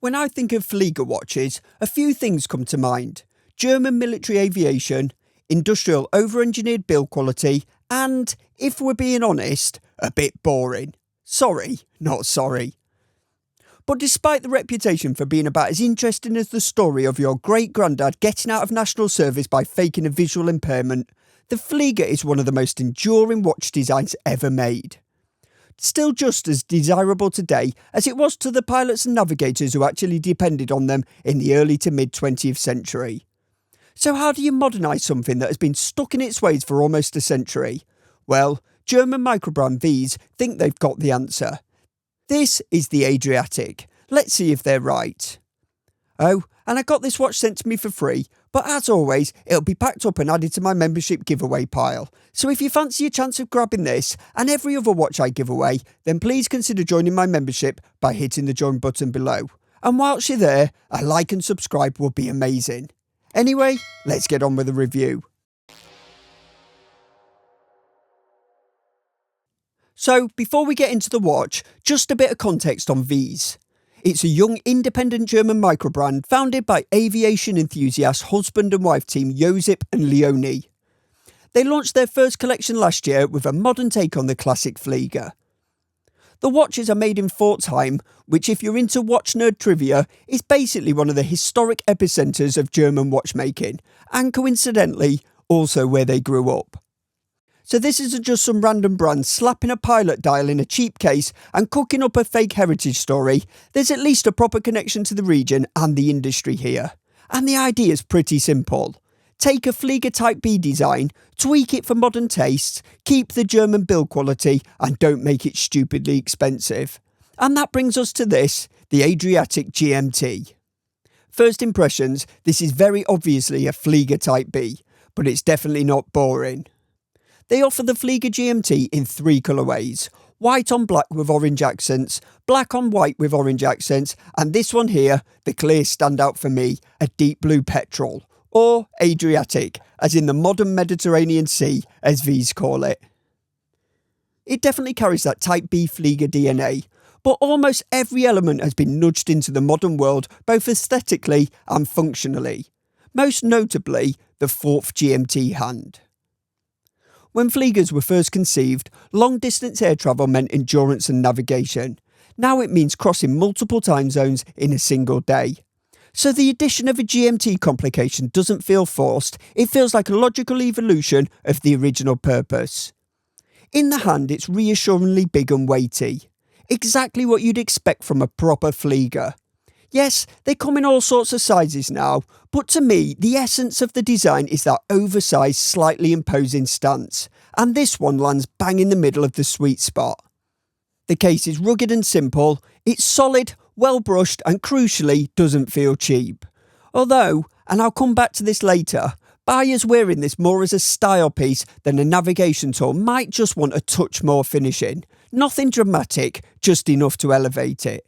When I think of Flieger watches, a few things come to mind. German military aviation, industrial over-engineered build quality, and, if we're being honest, a bit boring. Sorry, not sorry. But despite the reputation for being about as interesting as the story of your great-granddad getting out of national service by faking a visual impairment, the Flieger is one of the most enduring watch designs ever made. Still just as desirable today as it was to the pilots and navigators who actually depended on them in the early to mid-20th century. So how do you modernise something that has been stuck in its ways for almost a century? Well, German Microbrand VIIS think they've got the answer. This is the Adriatic. Let's see if they're right. Oh, and I got this watch sent to me for free, but as always, it'll be packed up and added to my membership giveaway pile. So if you fancy a chance of grabbing this and every other watch I give away, then please consider joining my membership by hitting the join button below. And whilst you're there, a like and subscribe would be amazing. Anyway, let's get on with the review. So, before we get into the watch, just a bit of context on VIIS. It's a young independent German microbrand founded by aviation enthusiast husband and wife team Josip and Leonie. They launched their first collection last year with a modern take on the classic Flieger. The watches are made in Pforzheim, which if you're into watch nerd trivia, is basically one of the historic epicentres of German watchmaking, and coincidentally, also where they grew up. So this isn't just some random brand slapping a pilot dial in a cheap case and cooking up a fake heritage story. There's at least a proper connection to the region and the industry here. And the idea is pretty simple. Take a Flieger Type B design, tweak it for modern tastes, keep the German build quality and don't make it stupidly expensive. And that brings us to this, the Adriatic GMT. First impressions, this is very obviously a Flieger Type B, but it's definitely not boring. They offer the Flieger GMT in 3 colourways, white on black with orange accents, black on white with orange accents, and this one here, the clear standout for me, a deep blue petrol, or Adriatic, as in the modern Mediterranean Sea, as VIIS call it. It definitely carries that Type B Flieger DNA, but almost every element has been nudged into the modern world, both aesthetically and functionally. Most notably, the 4th GMT hand. When Fliegers were first conceived, long-distance air travel meant endurance and navigation. Now it means crossing multiple time zones in a single day. So the addition of a GMT complication doesn't feel forced, it feels like a logical evolution of the original purpose. In the hand, it's reassuringly big and weighty. Exactly what you'd expect from a proper Flieger. Yes, they come in all sorts of sizes now, but to me, the essence of the design is that oversized, slightly imposing stance, and this one lands bang in the middle of the sweet spot. The case is rugged and simple, it's solid, well brushed, and crucially, doesn't feel cheap. Although, and I'll come back to this later, buyers wearing this more as a style piece than a navigation tool might just want a touch more finishing. Nothing dramatic, just enough to elevate it.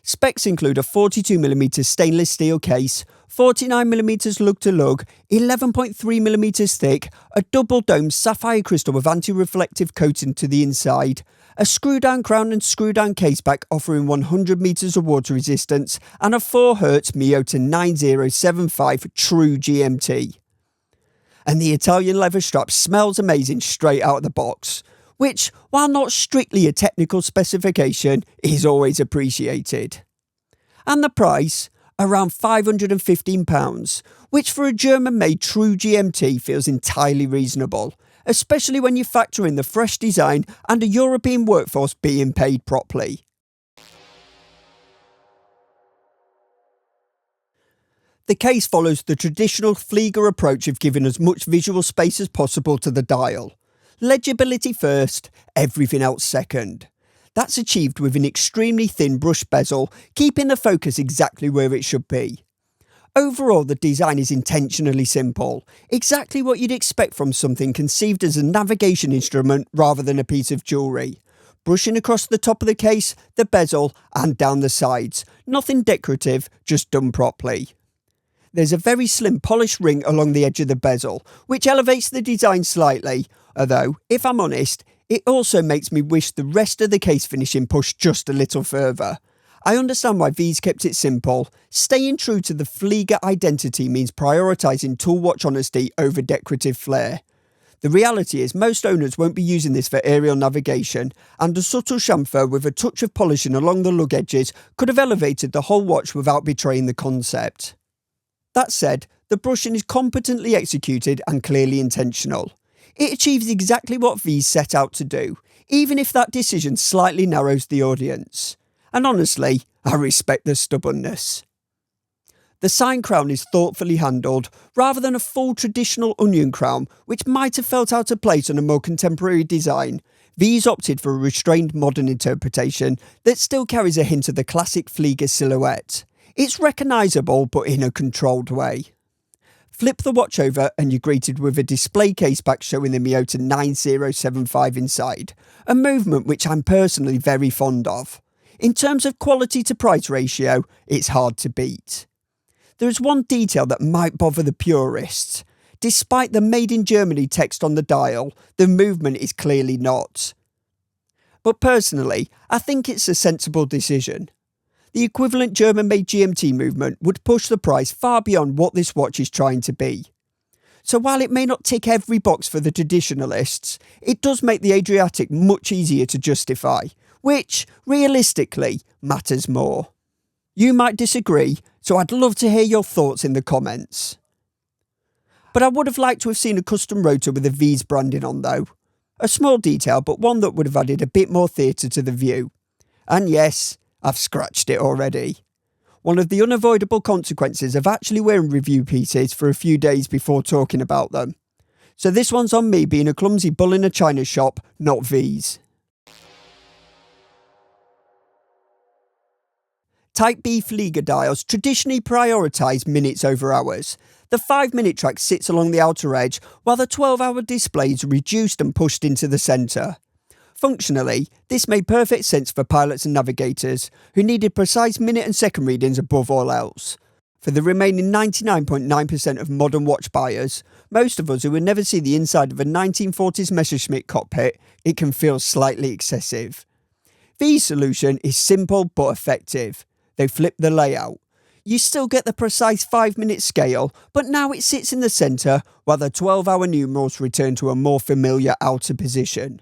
Specs include a 42mm stainless steel case, 49mm lug-to-lug, 11.3mm thick, a double-domed sapphire crystal with anti-reflective coating to the inside, a screw-down crown and screw-down caseback offering 100 metres of water resistance, and a 4Hz Miyota 9075 true GMT. And the Italian leather strap smells amazing straight out of the box, which, while not strictly a technical specification, is always appreciated. And the price? Around £515, which for a German-made true GMT feels entirely reasonable, especially when you factor in the fresh design and a European workforce being paid properly. The case follows the traditional Flieger approach of giving as much visual space as possible to the dial. Legibility first, everything else second. That's achieved with an extremely thin brush bezel, keeping the focus exactly where it should be. Overall, the design is intentionally simple, exactly what you'd expect from something conceived as a navigation instrument rather than a piece of jewellery. Brushing across the top of the case, the bezel, and down the sides. Nothing decorative, just done properly. There's a very slim polished ring along the edge of the bezel, which elevates the design slightly, although, if I'm honest, it also makes me wish the rest of the case finishing pushed just a little further. I understand why VIIS kept it simple. Staying true to the Flieger identity means prioritising tool watch honesty over decorative flair. The reality is most owners won't be using this for aerial navigation, and a subtle chamfer with a touch of polishing along the lug edges could have elevated the whole watch without betraying the concept. That said, the brushing is competently executed and clearly intentional. It achieves exactly what VIIS set out to do, even if that decision slightly narrows the audience. And honestly, I respect the stubbornness. The sign crown is thoughtfully handled, rather than a full traditional onion crown, which might have felt out of place on a more contemporary design. VIIS opted for a restrained modern interpretation that still carries a hint of the classic Flieger silhouette. It's recognisable, but in a controlled way. Flip the watch over and you're greeted with a display case back showing the Miyota 9075 inside, a movement which I'm personally very fond of. In terms of quality to price ratio, it's hard to beat. There is one detail that might bother the purists. Despite the Made in Germany text on the dial, the movement is clearly not. But personally, I think it's a sensible decision. The equivalent German-made GMT movement would push the price far beyond what this watch is trying to be. So while it may not tick every box for the traditionalists, it does make the Adriatic much easier to justify, which, realistically, matters more. You might disagree, so I'd love to hear your thoughts in the comments. But I would have liked to have seen a custom rotor with a VIIS branding on though. A small detail, but one that would have added a bit more theatre to the view. And yes, I've scratched it already. One of the unavoidable consequences of actually wearing review pieces for a few days before talking about them. So this one's on me being a clumsy bull in a china shop, not VIIS. Type B Flieger dials traditionally prioritise minutes over hours. The 5-minute track sits along the outer edge, while the 12-hour display is reduced and pushed into the centre. Functionally, this made perfect sense for pilots and navigators, who needed precise minute and second readings above all else. For the remaining 99.9% of modern watch buyers, most of us who would never see the inside of a 1940s Messerschmitt cockpit, it can feel slightly excessive. VIIS solution is simple but effective. They flip the layout. You still get the precise 5-minute scale, but now it sits in the centre, while the 12-hour numerals return to a more familiar outer position.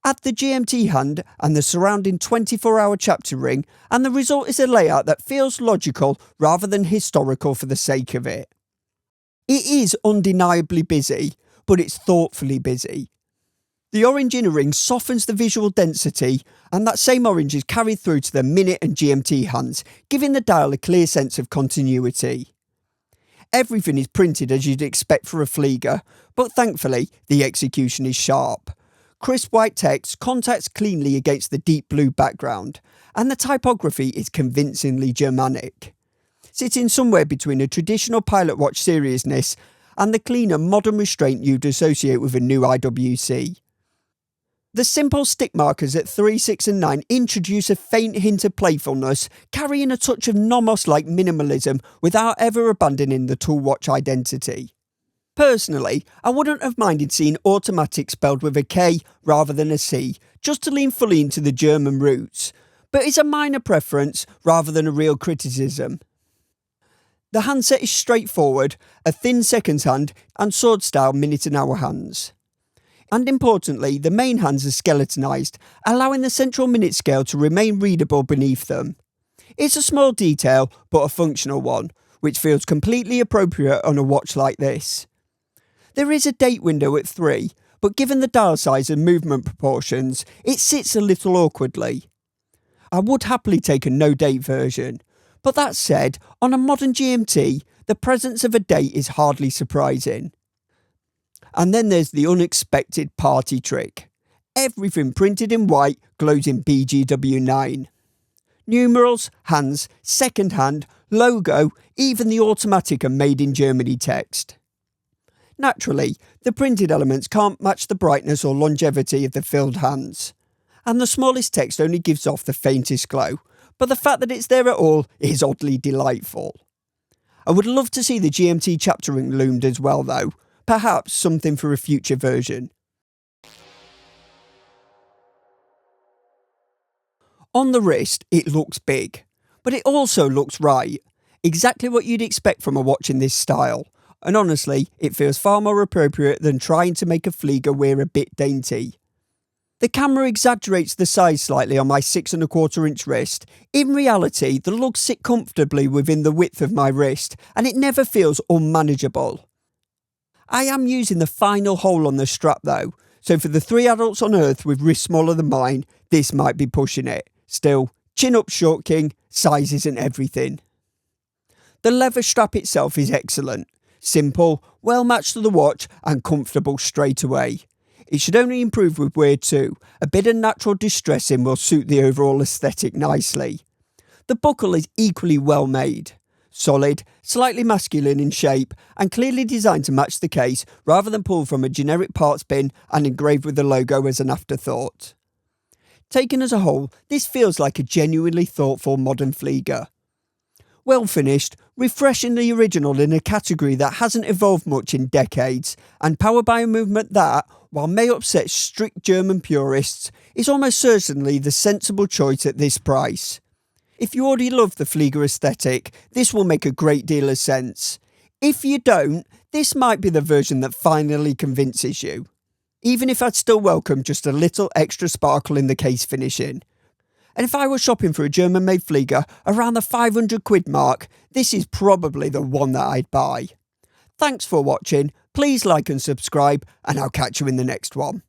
Add the GMT hand and the surrounding 24-hour chapter ring, and the result is a layout that feels logical rather than historical for the sake of it. It is undeniably busy, but it's thoughtfully busy. The orange inner ring softens the visual density, and that same orange is carried through to the minute and GMT hands, giving the dial a clear sense of continuity. Everything is printed as you'd expect for a Flieger, but thankfully the execution is sharp. Crisp white text contacts cleanly against the deep blue background, and the typography is convincingly Germanic. Sitting somewhere between a traditional pilot watch seriousness and the cleaner modern restraint you'd associate with a new IWC. The simple stick markers at 3, 6 and 9 introduce a faint hint of playfulness, carrying a touch of nomos-like minimalism without ever abandoning the tool watch identity. Personally, I wouldn't have minded seeing automatic spelled with a K rather than a C, just to lean fully into the German roots, but it's a minor preference rather than a real criticism. The handset is straightforward, a thin seconds hand and sword-style minute and hour hands. And importantly, the main hands are skeletonized, allowing the central minute scale to remain readable beneath them. It's a small detail, but a functional one, which feels completely appropriate on a watch like this. There is a date window at 3, but given the dial size and movement proportions, it sits a little awkwardly. I would happily take a no-date version, but that said, on a modern GMT, the presence of a date is hardly surprising. And then there's the unexpected party trick. Everything printed in white glows in BGW9. Numerals, hands, second hand, logo, even the automatic and made in Germany text. Naturally, the printed elements can't match the brightness or longevity of the filled hands. And the smallest text only gives off the faintest glow, but the fact that it's there at all is oddly delightful. I would love to see the GMT chapter ring loomed as well though, perhaps something for a future version. On the wrist, it looks big, but it also looks right. Exactly what you'd expect from a watch in this style. And honestly, it feels far more appropriate than trying to make a Flieger wear a bit dainty. The camera exaggerates the size slightly on my 6¼ inch wrist. In reality, the lugs sit comfortably within the width of my wrist, and it never feels unmanageable. I am using the final hole on the strap though, so for the 3 adults on Earth with wrists smaller than mine, this might be pushing it. Still, chin up short king, size isn't everything. The leather strap itself is excellent. Simple, well matched to the watch and comfortable straight away. It should only improve with wear too. A bit of natural distressing will suit the overall aesthetic nicely. The buckle is equally well made. Solid, slightly masculine in shape and clearly designed to match the case rather than pulled from a generic parts bin and engraved with the logo as an afterthought. Taken as a whole, this feels like a genuinely thoughtful modern Flieger. Well finished, refreshing the original in a category that hasn't evolved much in decades, and powered by a movement that, while may upset strict German purists, is almost certainly the sensible choice at this price. If you already love the Flieger aesthetic, this will make a great deal of sense. If you don't, this might be the version that finally convinces you. Even if I'd still welcome just a little extra sparkle in the case finishing. And if I were shopping for a German-made Flieger around the £500 mark, this is probably the one that I'd buy. Thanks for watching, please like and subscribe, and I'll catch you in the next one.